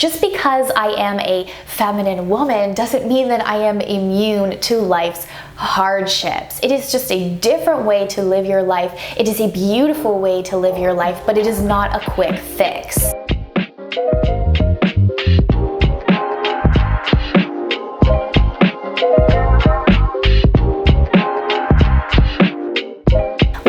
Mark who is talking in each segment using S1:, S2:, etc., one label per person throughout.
S1: Just because I am a feminine woman doesn't mean that I am immune to life's hardships. It is just a different way to live your life. It is a beautiful way to live your life, but it is not a quick fix.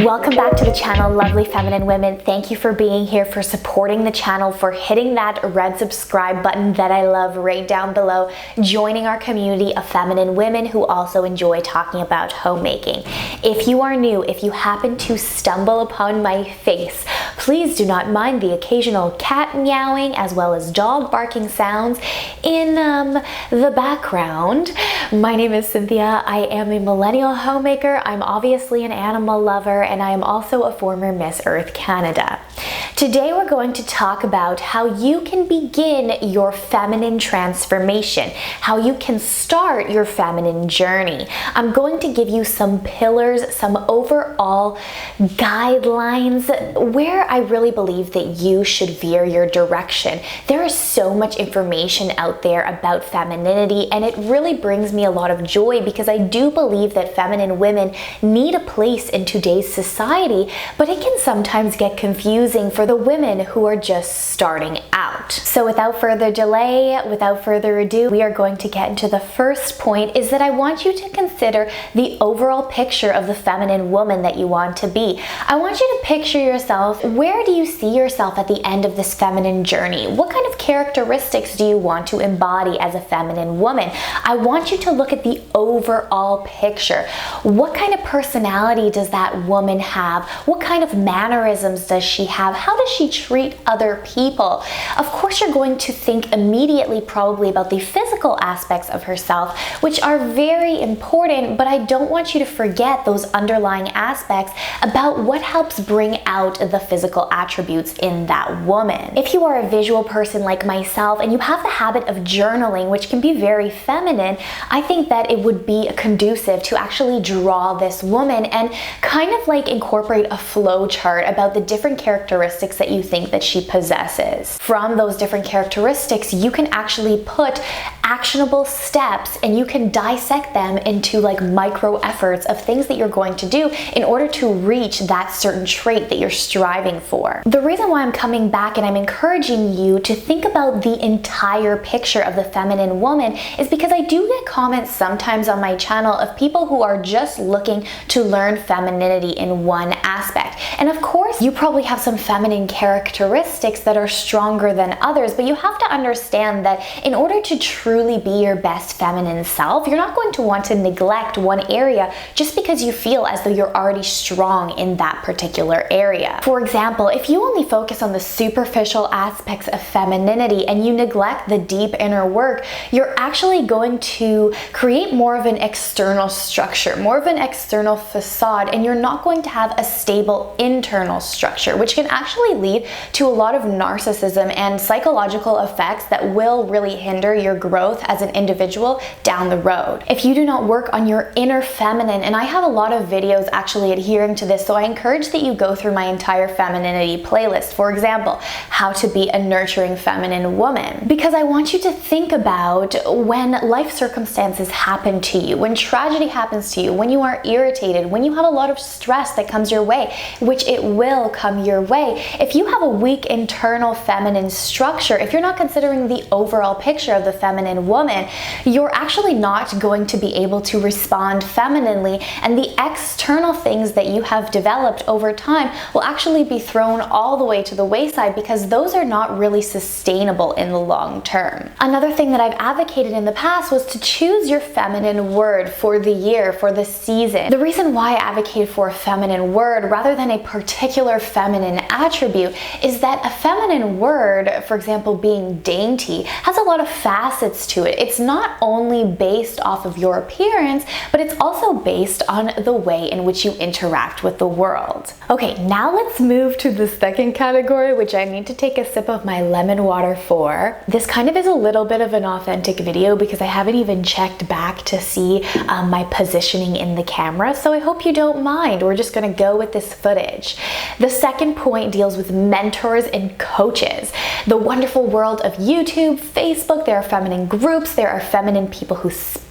S1: Welcome back to the channel, lovely feminine women. Thank you for being here, for supporting the channel, for hitting that red subscribe button that I love right down below, joining our community of feminine women who also enjoy talking about homemaking. If you are new, if you happen to stumble upon my face, please do not mind the occasional cat meowing as well as dog barking sounds in the background. My name is Cynthia. I am a millennial homemaker. I'm obviously an animal lover, and I am also a former Miss Earth Canada. Today we're going to talk about how you can begin your feminine transformation, how you can start your feminine journey. I'm going to give you some pillars, some overall guidelines where I really believe that you should veer your direction. There is so much information out there about femininity, and it really brings me a lot of joy because I do believe that feminine women need a place in today's society, but it can sometimes get confusing for the women who are just starting out. So without further delay, without further ado, we are going to get into the first point, is that I want you to consider the overall picture of the feminine woman that you want to be. I want you to picture yourself. Where do you see yourself at the end of this feminine journey? What kind of characteristics do you want to embody as a feminine woman? I want you to look at the overall picture. What kind of personality does that woman have? What kind of mannerisms does she have? How does she treat other people? Of course, you're going to think immediately probably about the physical aspects of herself, which are very important, but I don't want you to forget those underlying aspects about what helps bring out the physical attributes in that woman. If you are a visual person like myself and you have the habit of journaling, which can be very feminine, I think that it would be conducive to actually draw this woman and kind of like incorporate a flow chart about the different characteristics that you think that she possesses. From those different characteristics, you can actually put actionable steps and you can dissect them into like micro efforts of things that you're going to do in order to reach that certain trait that you're striving for. The reason why I'm coming back and I'm encouraging you to think about the entire picture of the feminine woman is because I do get comments sometimes on my channel of people who are just looking to learn femininity in one aspect. And of course, you probably have some feminine characteristics that are stronger than others, but you have to understand that in order to truly be your best feminine self, you're not going to want to neglect one area just because you feel as though you're already strong in that particular area. For example, if you only focus on the superficial aspects of femininity and you neglect the deep inner work, you're actually going to create more of an external structure, more of an external facade, and you're not going to have a stable internal structure, which can actually lead to a lot of narcissism and psychological effects that will really hinder your growth as an individual down the road. If you do not work on your inner feminine, and I have a lot of videos actually adhering to this, so I encourage that you go through my entire femininity playlist. For example, how to be a nurturing feminine woman. Because I want you to think about when life circumstances happen to you, when tragedy happens to you, when you are irritated, when you have a lot of stress that comes your way, which it will come your way. If you have a weak internal feminine structure, if you're not considering the overall picture of the feminine woman, you're actually not going to be able to respond femininely, and the external things that you have developed over time will actually be thrown all the way to the wayside because those are not really sustainable in the long term. Another thing that I've advocated in the past was to choose your feminine word for the year, for the season. The reason why I advocate for a feminine word rather than a particular feminine attribute is that a feminine word, for example, being dainty, has a lot of facets benefits to it. It's not only based off of your appearance, but it's also based on the way in which you interact with the world. Okay, now let's move to the second category, which I need to take a sip of my lemon water for. This kind of is a little bit of an authentic video because I haven't even checked back to see my positioning in the camera, so I hope you don't mind. We're just gonna go with this footage. The second point deals with mentors and coaches. The wonderful world of YouTube, Facebook, there are feminine groups, there are feminine people who speak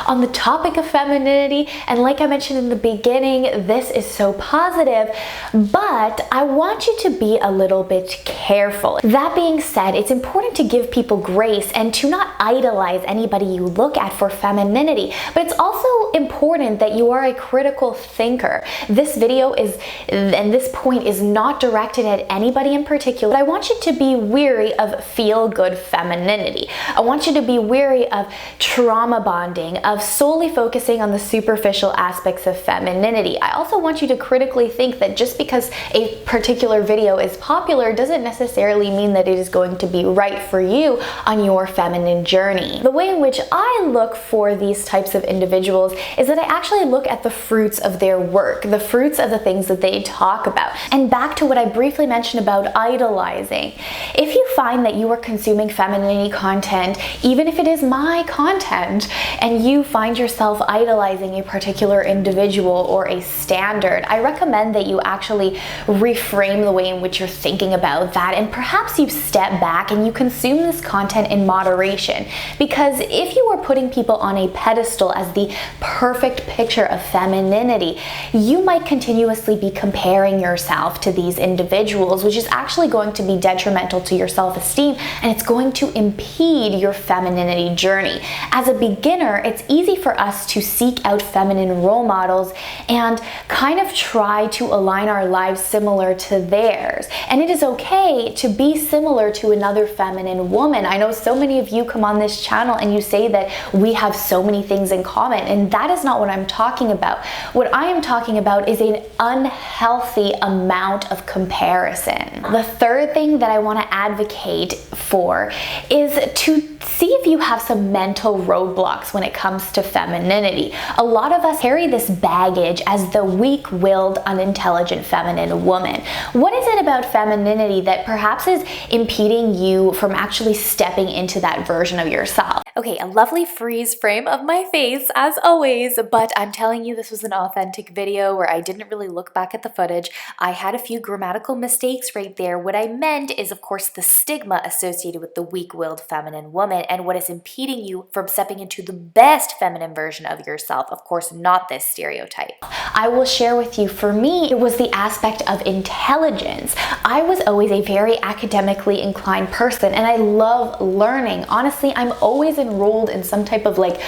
S1: on the topic of femininity, and like I mentioned in the beginning, this is so positive, but I want you to be a little bit careful. That being said, it's important to give people grace and to not idolize anybody you look at for femininity, but it's also important that you are a critical thinker. This video is, and this point is not directed at anybody in particular, but I want you to be weary of feel-good femininity. I want you to be weary of trauma bonding, of solely focusing on the superficial aspects of femininity. I also want you to critically think that just because a particular video is popular doesn't necessarily mean that it is going to be right for you on your feminine journey. The way in which I look for these types of individuals is that I actually look at the fruits of their work, the fruits of the things that they talk about. And back to what I briefly mentioned about idolizing. If you find that you are consuming femininity content, even if it is my content, and you find yourself idolizing a particular individual or a standard, I recommend that you actually reframe the way in which you're thinking about that, and perhaps you step back and you consume this content in moderation. Because if you are putting people on a pedestal as the perfect picture of femininity, you might continuously be comparing yourself to these individuals, which is actually going to be detrimental to your self-esteem, and it's going to impede your femininity journey. As a beginner, it's easy for us to seek out feminine role models and kind of try to align our lives similar to theirs. And it is okay to be similar to another feminine woman. I know so many of you come on this channel and you say that we have so many things in common, and that is not what I'm talking about. What I am talking about is an unhealthy amount of comparison. The third thing that I want to advocate for is to see if you have some mental roadblocks when it comes to femininity. A lot of us carry this baggage as the weak-willed, unintelligent feminine woman. What is it about femininity that perhaps is impeding you from actually stepping into that version of yourself? Okay, a lovely freeze frame of my face as always, but I'm telling you this was an authentic video where I didn't really look back at the footage. I had a few grammatical mistakes right there. What I meant is, of course, the stigma associated with the weak-willed feminine woman and what is impeding you from stepping into the best feminine version of yourself. Of course, not this stereotype. I will share with you, for me, it was the aspect of intelligence. I was always a very academically inclined person, and I love learning. Honestly, I'm always enrolled in some type of like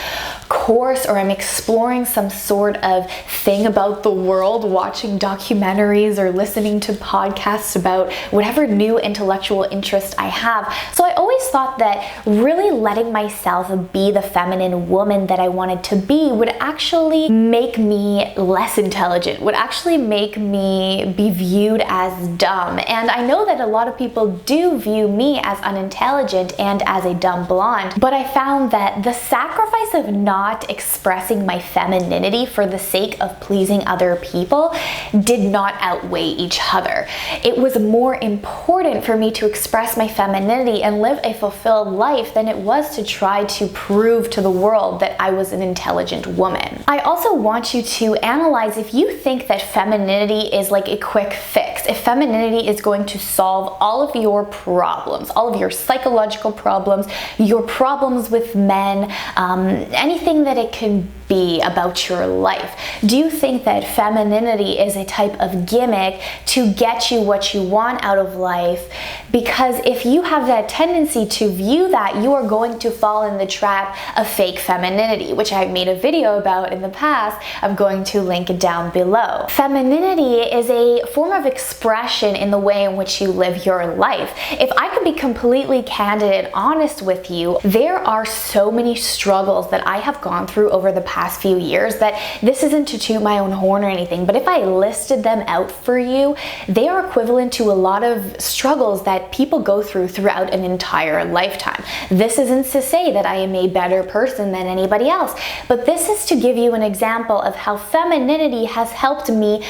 S1: course, or I'm exploring some sort of thing about the world, watching documentaries or listening to podcasts about whatever new intellectual interest I have. So I always thought that really letting myself be the feminine woman that I wanted to be would actually make me less intelligent, would actually make me be viewed as dumb. And I know that a lot of people do view me as unintelligent and as a dumb blonde, but I found that the sacrifice of not expressing my femininity for the sake of pleasing other people did not outweigh each other. It was more important for me to express my femininity and live a fulfilled life than it was to try to prove to the world that I was an intelligent woman. I also want you to analyze if you think that femininity is like a quick fix, if femininity is going to solve all of your problems, all of your psychological problems, your problems with men, anything that it can be about your life. Do you think that femininity is a type of gimmick to get you what you want out of life? Because if you have that tendency to view that, you are going to fall in the trap of fake femininity, which I've made a video about in the past. I'm going to link it down below. Femininity is a form of expression in the way in which you live your life. If I could be completely candid and honest with you, there are so many struggles that I have gone through over the past past few years that this isn't to toot my own horn or anything, but if I listed them out for you, they are equivalent to a lot of struggles that people go through throughout an entire lifetime. This isn't to say that I am a better person than anybody else, but this is to give you an example of how femininity has helped me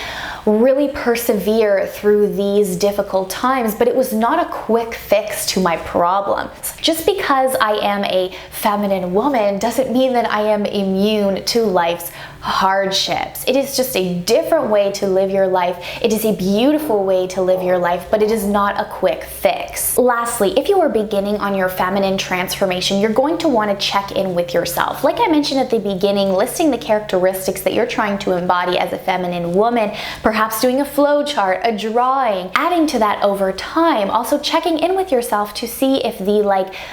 S1: really persevere through these difficult times, but it was not a quick fix to my problems. Just because I am a feminine woman doesn't mean that I am immune to life's hardships. It is just a different way to live your life. It is a beautiful way to live your life, but it is not a quick fix. Lastly, if you are beginning on your feminine transformation, you're going to want to check in with yourself. Like I mentioned at the beginning, listing the characteristics that you're trying to embody as a feminine woman, perhaps doing a flow chart, a drawing, adding to that over time. Also checking in with yourself to see if the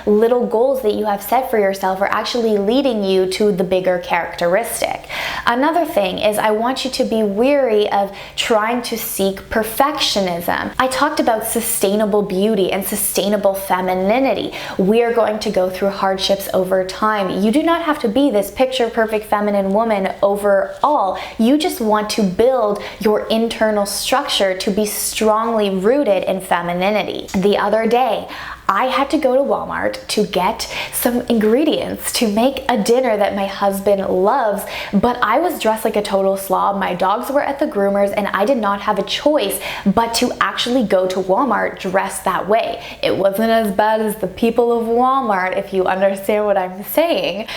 S1: little goals that you have set for yourself are actually leading you to the bigger characteristic. Another thing is I want you to be wary of trying to seek perfectionism. I talked about sustainable beauty and sustainable femininity. We are going to go through hardships over time. You do not have to be this picture perfect feminine woman overall. You just want to build your internal structure to be strongly rooted in femininity. The other day, I had to go to Walmart to get some ingredients to make a dinner that my husband loves, but I was dressed like a total slob. My dogs were at the groomers and I did not have a choice but to actually go to Walmart dressed that way. It wasn't as bad as the people of Walmart, if you understand what I'm saying,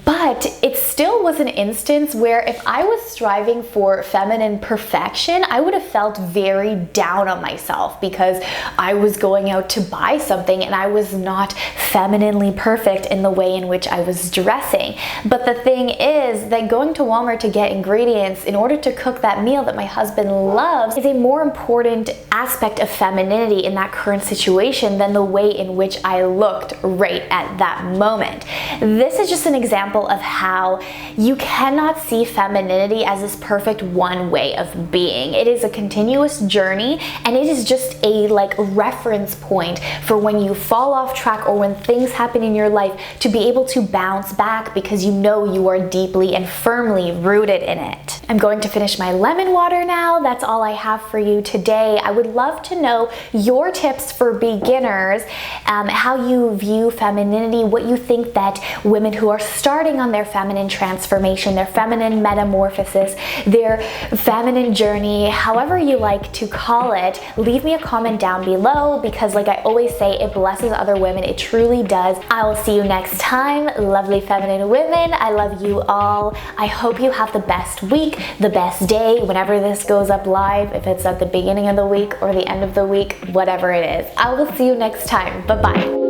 S1: but it still was an instance where if I was striving for feminine perfection, I would have felt very down on myself because I was going out to buy something and I was not femininely perfect in the way in which I was dressing. But the thing is that going to Walmart to get ingredients in order to cook that meal that my husband loves is a more important aspect of femininity in that current situation than the way in which I looked right at that moment. This is just an example of how you cannot see femininity as this perfect one way of being. It is a continuous journey and it is just a reference point for when you fall off track or when things happen in your life to be able to bounce back because you know you are deeply and firmly rooted in it. I'm going to finish my lemon water now. That's all I have for you today. I would love to know your tips for beginners, how you view femininity, what you think that women who are starting on their feminine transformation, their feminine metamorphosis, their feminine journey, however you like to call it, leave me a comment down below because like I always say, it blesses other women. It truly does. I will see you next time, lovely feminine women. I love you all. I hope you have the best week, the best day, whenever this goes up live, if it's at the beginning of the week or the end of the week, whatever it is. I will see you next time. Bye-bye.